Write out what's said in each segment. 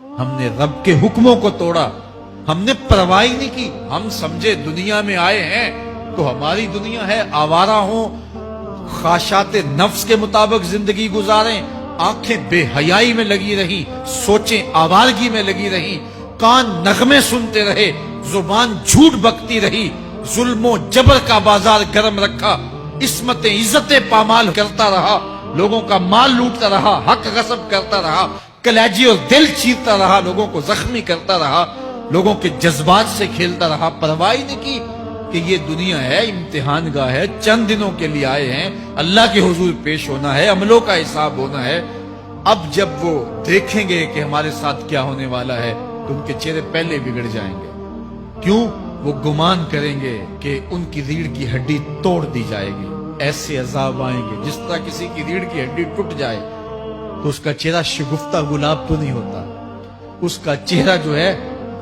ہم نے رب کے حکموں کو توڑا, ہم نے پرواہ ہی نہیں کی. ہم سمجھے دنیا میں آئے ہیں تو ہماری دنیا ہے, آوارہ ہوں, خواہشات نفس کے مطابق زندگی گزاریں, آنکھیں بے حیائی میں لگی رہی, سوچیں آوارگی میں لگی رہی, کان نغمے سنتے رہے, زبان جھوٹ بکتی رہی, ظلم و جبر کا بازار گرم رکھا, عصمت عزت پامال کرتا رہا, لوگوں کا مال لوٹتا رہا, حق غصب کرتا رہا, کلیجی اور دل چیرتا رہا, لوگوں کو زخمی کرتا رہا, لوگوں کے جذبات سے کھیلتا رہا. پرواہ نہیں کی کہ یہ دنیا ہے, امتحان گاہ ہے, چند دنوں کے لیے آئے ہیں, اللہ کے حضور پیش ہونا ہے, عملوں کا حساب ہونا ہے. اب جب وہ دیکھیں گے کہ ہمارے ساتھ کیا ہونے والا ہے تو ان کے چہرے پہلے بگڑ جائیں گے. کیوں؟ وہ گمان کریں گے کہ ان کی ریڑھ کی ہڈی توڑ دی جائے گی. ایسے عذاب آئیں گے جس طرح کسی کی ریڑھ کی ہڈی ٹوٹ جائے تو اس کا چہرہ شگفتہ گلاب تو نہیں ہوتا, اس کا چہرہ جو ہے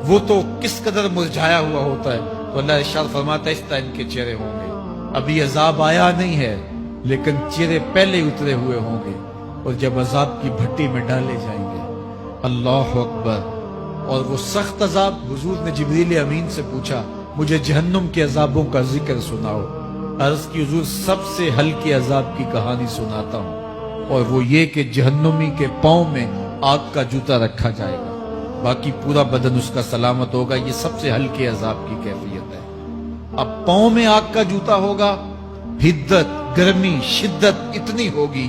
وہ تو کس قدر مرجھایا ہوا ہوتا ہے. تو اللہ ارشاد فرماتا ہے اس طرح ان کے چہرے ہوں گے. ابھی عذاب آیا نہیں ہے لیکن چہرے پہلے اترے ہوئے ہوں گے, اور جب عذاب کی بھٹی میں ڈالے جائیں گے, اللہ اکبر. اور وہ سخت عذاب, حضور نے جبریل امین سے پوچھا مجھے جہنم کے عذابوں کا ذکر سناؤ. عرض کی حضور سب سے ہلکے عذاب کی کہانی سناتا ہوں, اور وہ یہ کہ جہنمی کے پاؤں میں آگ کا جوتا رکھا جائے گا, باقی پورا بدن اس کا سلامت ہوگا. یہ سب سے ہلکے عذاب کی کیفیت ہے. اب پاؤں میں آگ کا جوتا ہوگا, حدت, گرمی, شدت اتنی ہوگی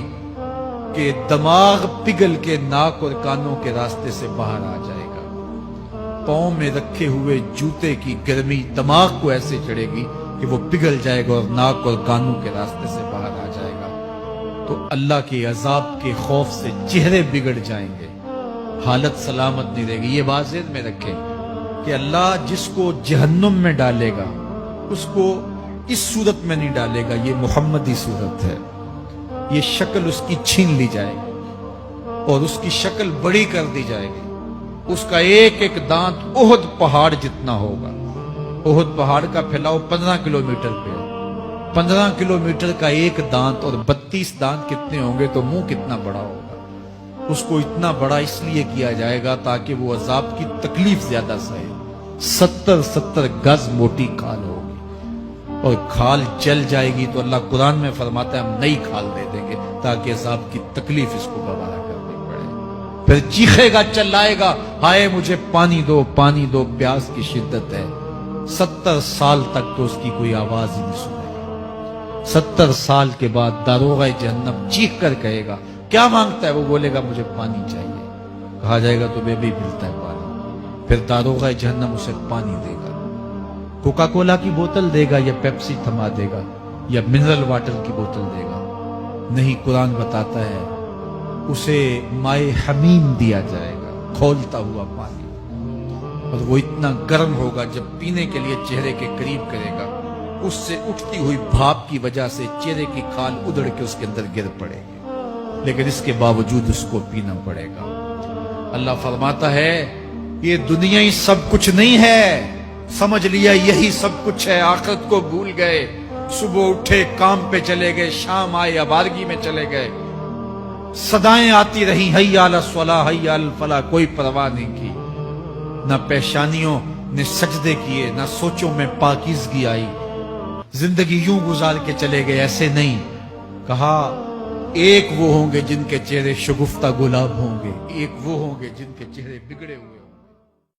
کہ دماغ پگھل کے ناک اور کانوں کے راستے سے باہر آ جائے گا. پاؤں میں رکھے ہوئے جوتے کی گرمی دماغ کو ایسے چڑھے گی کہ وہ پگھل جائے گا اور ناک اور کانوں کے راستے سے باہر آ جائے گا. تو اللہ کے عذاب کے خوف سے چہرے بگڑ جائیں گے, حالت سلامت نہیں رہے گی. یہ بات ذہن میں رکھیں کہ اللہ جس کو جہنم میں ڈالے گا اس کو اس صورت میں نہیں ڈالے گا, یہ محمدی صورت ہے. یہ شکل اس کی چھین لی جائے گی اور اس کی شکل بڑی کر دی جائے گی. اس کا ایک ایک دانت احد پہاڑ جتنا ہوگا. احد پہاڑ کا پھیلاؤ 15 کلومیٹر پہ, 15 کلومیٹر کا ایک دانت, اور 32 دانت کتنے ہوں گے تو منہ کتنا بڑا ہوگا. اس کو اتنا بڑا اس لیے کیا جائے گا تاکہ وہ عذاب کی تکلیف زیادہ سہے. 70 گز موٹی کھال ہوگی, اور کھال جل جائے گی تو اللہ قرآن میں فرماتا ہے ہم نئی کھال دے دیں گے تاکہ عذاب کی تکلیف اس کو گوارا کرنی پڑے. پھر چیخے گا, چلائے گا, ہائے مجھے پانی دو, پانی دو, پیاس کی شدت ہے. 70 سال تک تو اس کی کوئی آواز ہی نہیں سنے گا. 70 سال کے بعد داروغہ جہنم چیخ کر کہے گا کیا مانگتا ہے؟ وہ بولے گا مجھے پانی چاہیے. کہا جائے گا تو بے بھی ملتا ہے پانی. پھر داروغہ جہنم اسے پانی دے گا, کوکا کولا کی بوتل دے گا یا پیپسی تھما دے گا یا منرل واٹر کی بوتل دے گا؟ نہیں, قرآن بتاتا ہے اسے مائے حمیم دیا جائے گا, کھولتا ہوا پانی. اور وہ اتنا گرم ہوگا جب پینے کے لیے چہرے کے قریب کرے گا اس سے اٹھتی ہوئی بھاپ کی وجہ سے چہرے کی کھال ادھڑ کے اس کے اندر گر پڑے گی, لیکن اس کے باوجود اس کو پینا پڑے گا. اللہ فرماتا ہے یہ دنیا ہی سب کچھ نہیں ہے, سمجھ لیا یہی سب کچھ ہے, آخرت کو بھول گئے. صبح اٹھے کام پہ چلے گئے, شام آئے آوارگی میں چلے گئے, صدائیں آتی رہی حی علی الصلاح حی علی الفلاح, کوئی پرواہ نہیں کی. نہ پیشانیوں نے سجدے کیے, نہ سوچوں میں پاکیزگی آئی. زندگی یوں گزار کے چلے گئے. ایسے نہیں, کہا ایک وہ ہوں گے جن کے چہرے شگفتہ گلاب ہوں گے, ایک وہ ہوں گے جن کے چہرے بگڑے ہوئے ہوں گے.